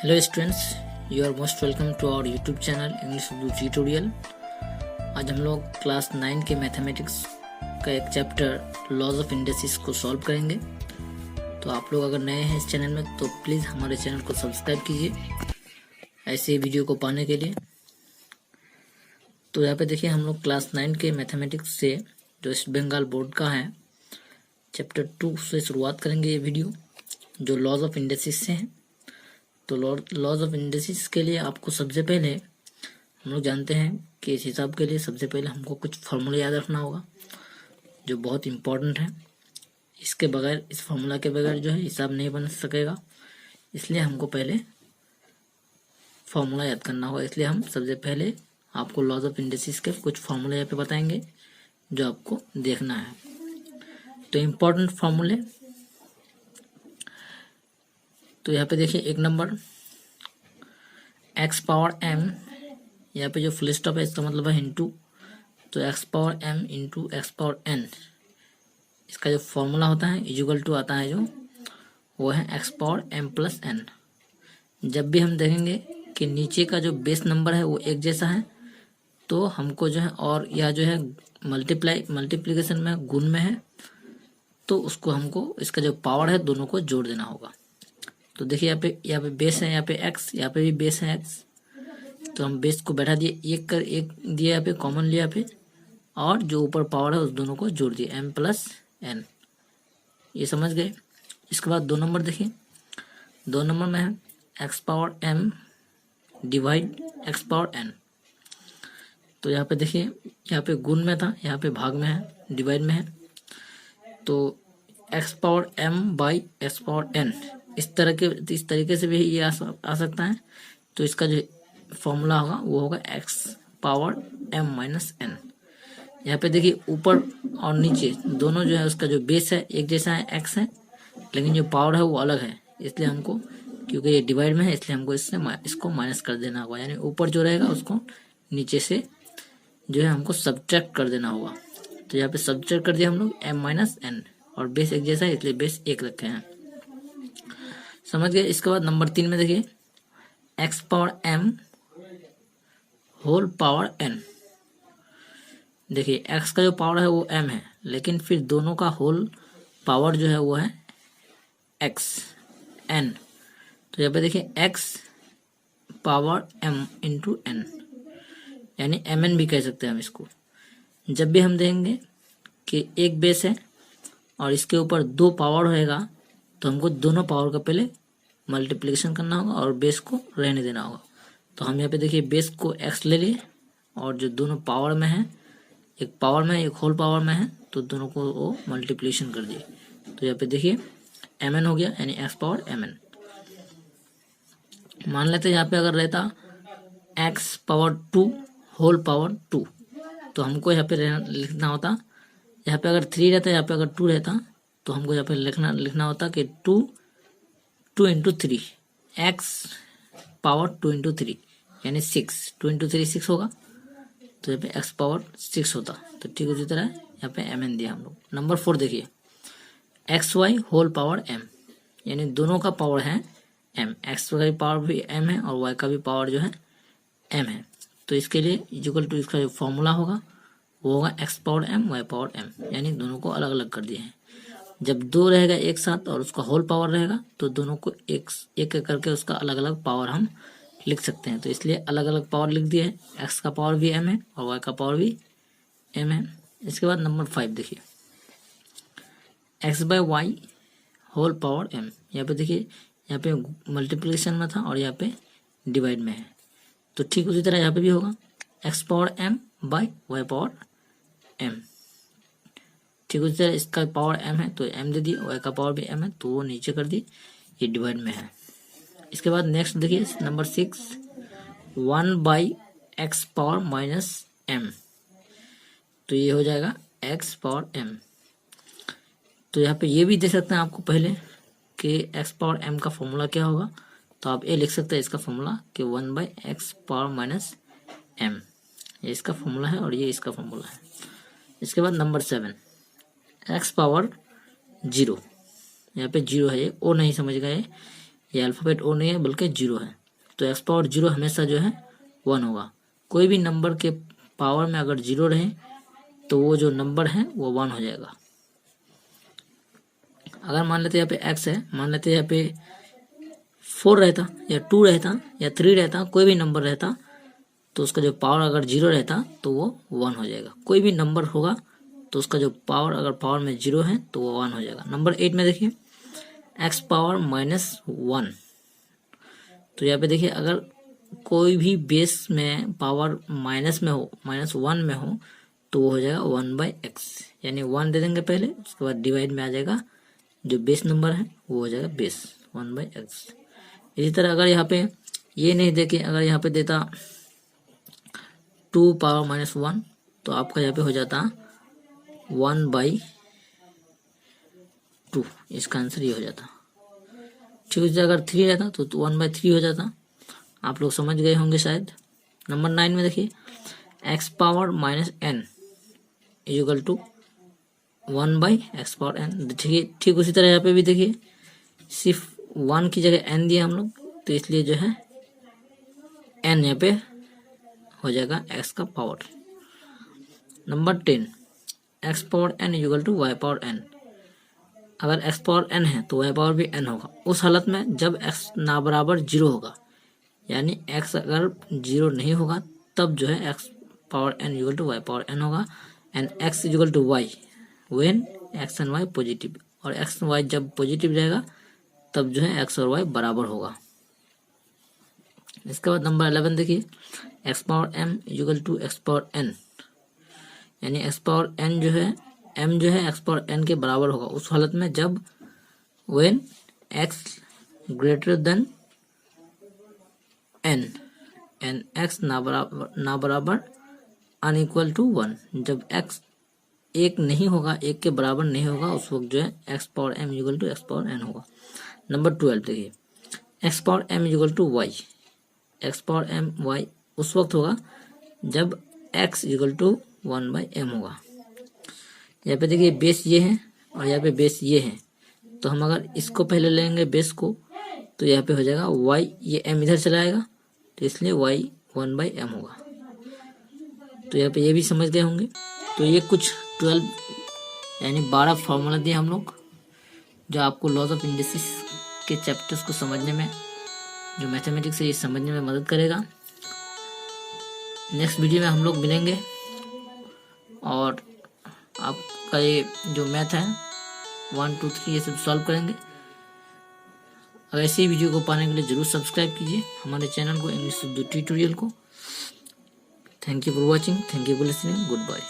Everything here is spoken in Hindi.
Hello students, you are most welcome to our YouTube channel English Urdu tutorial. आज हम लोग क्लास 9 के मैथमेटिक्स का एक चैप्टर लॉज ऑफ इंडेक्सेस को सॉल्व करेंगे। तो आप लोग अगर नए हैं इस चैनल में तो प्लीज़ हमारे चैनल को सब्सक्राइब कीजिए ऐसे वीडियो को पाने के लिए। तो यहाँ पे देखिए हम लोग क्लास 9 के मैथमेटिक्स से जो वेस्ट बंगाल बोर्ड का है चैप्टर 2 से शुरुआत करेंगे ये वीडियो, जो लॉज ऑफ इंडेक्सेस से है। तो लॉज ऑफ इंडेक्सेस के लिए आपको सबसे पहले हम लोग जानते हैं कि इस हिसाब के लिए सबसे पहले हमको कुछ फार्मूला याद रखना होगा जो बहुत इम्पोर्टेंट है। इसके बगैर, इस फार्मूला के बगैर जो है हिसाब नहीं बन सकेगा, इसलिए हमको पहले फार्मूला याद करना होगा। इसलिए हम सबसे पहले आपको लॉज ऑफ इंडेक्सेस के कुछ फार्मूले यहाँ पे बताएंगे जो आपको देखना है। तो इम्पोर्टेंट फार्मूले, तो यहाँ पे देखिए एक नंबर x पावर m, यहाँ पे जो फुल स्टॉप है इसका मतलब है इंटू, तो x power m into x power n, इसका जो फॉर्मूला होता है इक्वल टू आता है जो वो है x power m plus n। जब भी हम देखेंगे कि नीचे का जो बेस नंबर है वो एक जैसा है तो हमको जो है, और यह जो है मल्टीप्लिकेशन में गुण में है, तो उसको हमको इसका जो पावर है दोनों को जोड़ देना होगा। तो देखिए यहाँ पे बेस है, यहाँ पे x, यहाँ पे भी बेस है x, तो हम बेस को बैठा दिए, एक कर एक दिया यहाँ पे कॉमन लिया पे, और जो ऊपर पावर है उस दोनों को जोड़ दिए m प्लस n। ये समझ गए। इसके बाद 2 नंबर देखिए, 2 नंबर में है x power m divide x power n। तो यहाँ पे देखिए, यहाँ पे गुण में था, यहाँ पे भाग में है, डिवाइड में है, तो x power m by x power n, इस तरीके से भी ये आ सकता है। तो इसका जो फॉर्मूला होगा वो होगा x power m minus n। यहाँ पे देखिए ऊपर और नीचे दोनों जो है उसका जो बेस है एक जैसा है, x है, लेकिन जो पावर है वो अलग है, इसलिए हमको, क्योंकि ये डिवाइड में है इसलिए हमको इसको माइनस कर देना होगा, यानी ऊपर जो रहेगा उसको नीचे से जो है हमको सब्ट्रैक्ट कर देना होगा। तो यहाँ पे सब्ट्रैक्ट कर दिया हम लोग m माइनस n, और बेस एक जैसा है इसलिए बेस 1 रखे हैं, समझ गए। इसके बाद नंबर 3 में देखिए x power m whole power n। देखिए x का जो पावर है वो m है, लेकिन फिर दोनों का होल पावर जो है वो है x n। तो यहाँ पे देखिए x power m into n, यानी mn भी कह सकते हैं हम इसको। जब भी हम देखेंगे कि एक बेस है और इसके ऊपर 2 पावर होएगा तो हमको दोनों पावर का पहले मल्टीप्लिकेशन करना होगा और बेस को रहने देना होगा। तो हम यहाँ पे देखिए बेस को x ले लिए, और जो दोनों पावर में है, एक पावर में एक होल पावर में है, तो दोनों को वो मल्टीप्लिकेशन कर दिए। तो यहाँ पे देखिए mn हो गया, यानी x पावर mn। मान लेते यहाँ पे अगर रहता x पावर 2 होल पावर 2, तो हमको यहाँ पे लिखना होता, यहाँ पे अगर 3 रहता, यहाँ पे अगर 2 रहता, तो हमको यहाँ पे लिखना होता कि 2 इंटू 3, x पावर 2 इंटू 3 यानी 6, 2 इंटू 3 6 होगा, तो यहाँ पे x पावर 6 होता। तो ठीक उसी तरह यहाँ पे mn दिया हम लोग। नंबर 4 देखिए x y whole power m, यानी दोनों का पावर है m, x का भी पावर भी m है और y का भी पावर जो है m है। तो इसके लिए इक्वल टू इसका जो फॉर्मूला होगा वो होगा x power m y power m, यानी दोनों को अलग अलग कर दिए हैं। जब 2 रहेगा एक साथ और उसका होल पावर रहेगा तो दोनों को एक एक करके उसका अलग अलग पावर हम लिख सकते हैं, तो इसलिए अलग अलग पावर लिख दिए है। x का पावर भी m है और y का पावर भी m है। इसके बाद नंबर 5 देखिए x by y whole power m। यहाँ पे देखिए, यहाँ पे मल्टीप्लिकेशन में था और यहाँ पे डिवाइड में है, तो ठीक उसी तरह यहाँ पे भी होगा x power m by y power m। ठीक उसी तरह इसका पावर m है तो m दे दिए, y का पावर भी m है तो वो नीचे कर दी, ये डिवाइड में है। इसके बाद नेक्स्ट देखिए number 6 1 by x power minus m, तो ये हो जाएगा x पावर m। तो यहाँ पे ये भी दे सकते हैं आपको पहले कि x पावर m का फॉर्मूला क्या होगा, तो आप ये लिख सकते हैं इसका फॉर्मूला कि 1 by x power minus m, ये इसका फॉर्मूला है और ये इसका फॉर्मूला है। इसके बाद नंबर 7 x पावर 0, यहाँ पे 0 है, ये ओ नहीं समझ गए, ये अल्फ़ाबेट ओ नहीं है बल्कि 0 है, तो एक्स पावर 0 हमेशा जो है 1 होगा। कोई भी नंबर के पावर में अगर 0 रहे तो वो जो नंबर है वो 1 हो जाएगा। अगर मान लेते यहाँ पे x है, मान लेते यहाँ पे 4 रहता या 2 रहता या 3 रहता, कोई भी नंबर रहता, तो उसका जो पावर अगर 0 रहता तो वो 1 हो जाएगा। कोई भी नंबर होगा तो उसका जो पावर अगर पावर में 0 है तो वो 1 हो जाएगा। नंबर 8 में देखिए x पावर -1, तो यहाँ पे देखिए अगर कोई भी बेस में पावर माइनस में हो, -1 में हो, तो वो हो जाएगा 1/x, यानी 1 दे देंगे पहले, उसके बाद डिवाइड में आ जाएगा जो बेस नंबर है वो हो जाएगा बेस 1/x। इसी तरह अगर यहाँ पे ये नहीं देखे, अगर यहाँ पे देता 2 पावर -1, तो आपका यहाँ पे हो जाता 1/2, इसका आंसर ये हो जाता। ठीक है, अगर 3 रहता तो 1/3 हो जाता। आप लोग समझ गए होंगे शायद। नंबर 9 में देखिए x power -n equal to 1/x power n। ठीक उसी तरह यहाँ पे भी देखिए सिर्फ 1 की जगह n दिया हम लोग, तो इसलिए जो है n यहाँ पे हो जाएगा x का power. Number 10 x power n equal to y power n। अगर x पावर n है तो y पावर भी n होगा, उस हालत में जब x ना बराबर 0 होगा, यानी x अगर 0 नहीं होगा तब जो है x power n equal to y power n होगा। And x equal to y when x and y positive, और x y जब पॉजिटिव रहेगा तब जो है x और y बराबर होगा। इसके बाद नंबर 11 देखिए x power m equal to x power n, यानी x पावर n जो है m जो है x पावर n के बराबर होगा उस हालत में जब when x greater than n and x ना बराबर अनइक्वल टू 1। जब x 1 नहीं होगा, 1 के बराबर नहीं होगा, उस वक्त जो है x power m equal to x power n होगा। नंबर 12 देखिए x power m equal to y, x power m y उस वक्त होगा जब x इक्वल टू 1/m होगा। यहाँ पे देखिए बेस ये है और यहाँ पे बेस ये है, तो हम अगर इसको पहले लेंगे बेस को, तो यहाँ पे हो जाएगा y, ये m इधर चला आएगा, तो इसलिए y 1/m होगा। तो यहाँ पे ये भी समझ गए होंगे। तो ये कुछ 12 यानी 12 फार्मूला दिए हम लोग, जो आपको लॉज ऑफ इंडिसेस के चैप्टर्स को समझने में, जो मैथमेटिक्स है ये समझने में मदद करेगा। नेक्स्ट वीडियो में हम लोग मिलेंगे और आपका ये जो मैथ है 1 2 3 ये सब सॉल्व करेंगे। अगर ऐसी वीडियो को पाने के लिए जरूर सब्सक्राइब कीजिए हमारे चैनल को, इंग्लिश उर्दू ट्यूटोरियल को। Thank you for watching, thank you for listening, good bye.